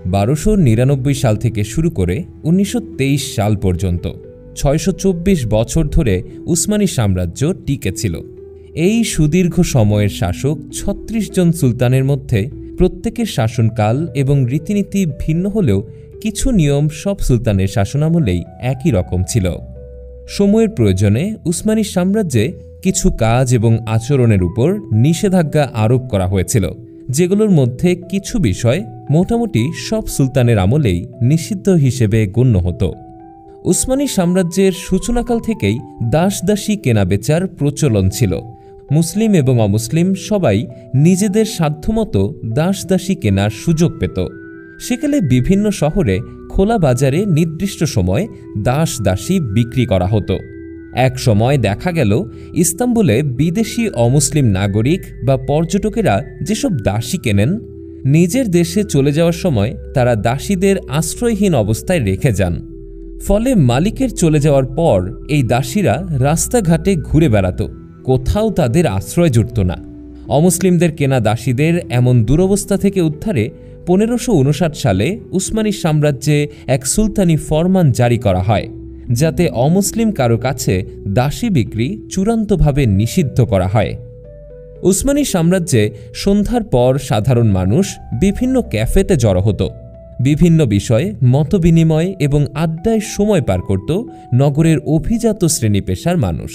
1299 সাল থেকে শুরু করে 1923 সাল পর্যন্ত 624 বছর ধরে উসমানী সাম্রাজ্য টিকে ছিল। এই সুদীর্ঘ সময়ের শাসক 36 জন সুলতানের মধ্যে প্রত্যেকের শাসনকাল এবং রীতিনীতি ভিন্ন হলেও কিছু নিয়ম সব সুলতানের শাসনামলেই একই রকম ছিল। সময়ের প্রয়োজনে উসমানী সাম্রাজ্যে কিছু কাজ এবং আচরণের উপর নিষেধাজ্ঞা আরোপ করা হয়েছিল, যেগুলোর মধ্যে কিছু বিষয় মোটামুটি সব সুলতানের আমলেই নিষিদ্ধ হিসেবে গণ্য হতো। উসমানী সাম্রাজ্যের সূচনাকাল থেকেই দাসদাসী কেনাবেচার প্রচলন ছিল। মুসলিম এবং অমুসলিম সবাই নিজেদের সাধ্যমতো দাসদাসী কেনার সুযোগ পেত। সেকালে বিভিন্ন শহরে খোলা বাজারে নির্দিষ্ট সময় দাসদাসী বিক্রি করা হতো। এক সময় দেখা গেল ইস্তাম্বুলে বিদেশি অমুসলিম নাগরিক বা পর্যটকেরা যেসব দাসী কেনেন, নিজের দেশে চলে যাওয়ার সময় তারা দাসীদের আশ্রয়হীন অবস্থায় রেখে যান। ফলে মালিকের চলে যাওয়ার পর এই দাসীরা রাস্তাঘাটে ঘুরে বেড়াত, কোথাও তাদের আশ্রয় জুটত না। অমুসলিমদের কেনা দাসীদের এমন দুরবস্থা থেকে উদ্ধারে 1559 সালে উসমানী সাম্রাজ্যে এক সুলতানি ফরমান জারি করা হয়, যাতে অমুসলিম কারো কাছে দাসী বিক্রি চূড়ান্তভাবে নিষিদ্ধ করা হয়। উসমানী সাম্রাজ্যে সন্ধ্যার পর সাধারণ মানুষ বিভিন্ন ক্যাফেতে জড়ো হতো। বিভিন্ন বিষয়ে মতবিনিময় এবং আড্ডায় সময় পার করত নগরের অভিজাত শ্রেণী পেশার মানুষ।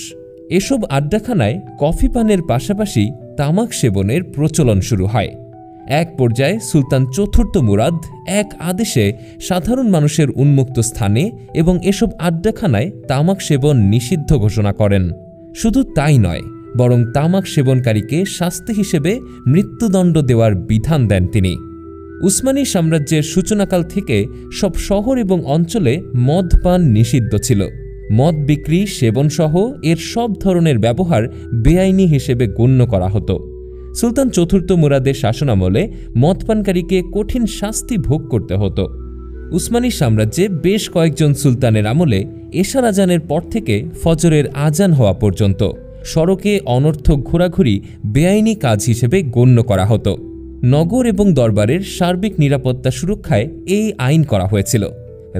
এসব আড্ডাখানায় কফি পানের পাশাপাশি তামাক সেবনের প্রচলন শুরু হয়। এক পর্যায়ে সুলতান চতুর্থ মুরাদ এক আদেশে সাধারণ মানুষের উন্মুক্ত স্থানে এবং এসব আড্ডাখানায় তামাক সেবন নিষিদ্ধ ঘোষণা করেন। শুধু তাই নয়, বরং তামাক সেবনকারীকে শাস্তি হিসেবে মৃত্যুদণ্ড দেওয়ার বিধান দেন তিনি। উসমানী সাম্রাজ্যের সূচনাকাল থেকে সব শহর এবং অঞ্চলে মদ পান নিষিদ্ধ ছিল। মদ বিক্রি, সেবনসহ এর সব ধরনের ব্যবহার বেআইনি হিসেবে গণ্য করা হতো। সুলতান চতুর্থ মুরাদের শাসনামলে মদপানকারীকে কঠিন শাস্তি ভোগ করতে হতো। উসমানী সাম্রাজ্যে বেশ কয়েকজন সুলতানের আমলে এশার আজানের পর থেকে ফজরের আজান হওয়া পর্যন্ত সড়কে অনর্থক ঘোরাঘুরি বেআইনি কাজ হিসেবে গণ্য করা হতো। নগর এবং দরবারের সার্বিক নিরাপত্তা সুরক্ষায় এই আইন করা হয়েছিল।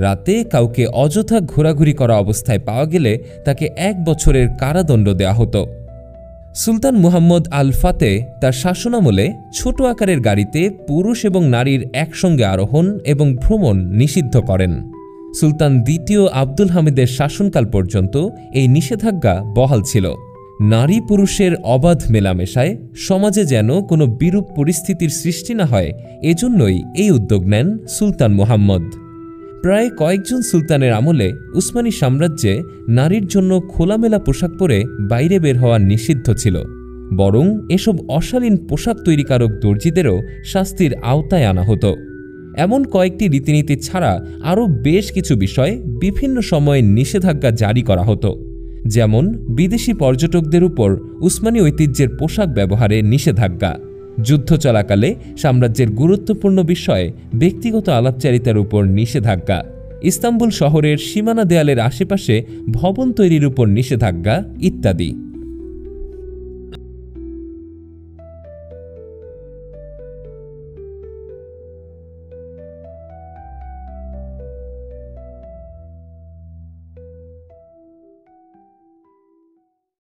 রাতে কাউকে অযথা ঘোরাঘুরি করা অবস্থায় পাওয়া গেলে তাকে 1 বছরের কারাদণ্ড দেওয়া হতো। সুলতান মুহাম্মদ আল ফাতে তার শাসনামলে ছোট আকারের গাড়িতে পুরুষ এবং নারীর একসঙ্গে আরোহণ এবং ভ্রমণ নিষিদ্ধ করেন। সুলতান দ্বিতীয় আব্দুল হামিদের শাসনকাল পর্যন্ত এই নিষেধাজ্ঞা বহাল ছিল। নারী পুরুষের অবাধ মেলামেশায় সমাজে যেন কোনো বিরূপ পরিস্থিতির সৃষ্টি না হয়, এজন্যই এই উদ্যোগ নেন সুলতান মুহাম্মদ। প্রায় কয়েকজন সুলতানের আমলে উসমানী সাম্রাজ্যে নারীর জন্য খোলামেলা পোশাক পরে বাইরে বের হওয়া নিষিদ্ধ ছিল, বরং এসব অশালীন পোশাক তৈরিকারক দর্জিদেরও শাস্তির আওতায় আনা হতো। এমন কয়েকটি রীতিনীতি ছাড়া আরও বেশ কিছু বিষয়ে বিভিন্ন সময়ে নিষেধাজ্ঞা জারি করা হতো, যেমন বিদেশি পর্যটকদের উপর উসমানী ঐতিহ্যের পোশাক ব্যবহারে নিষেধাজ্ঞা, যুদ্ধ চলাকালে সাম্রাজ্যের গুরুত্বপূর্ণ বিষয়ে ব্যক্তিগত আলাপচারিতার উপর নিষেধাজ্ঞা, ইস্তাম্বুল শহরের সীমানা দেয়ালের আশেপাশে ভবন তৈরির উপর নিষেধাজ্ঞা ইত্যাদি।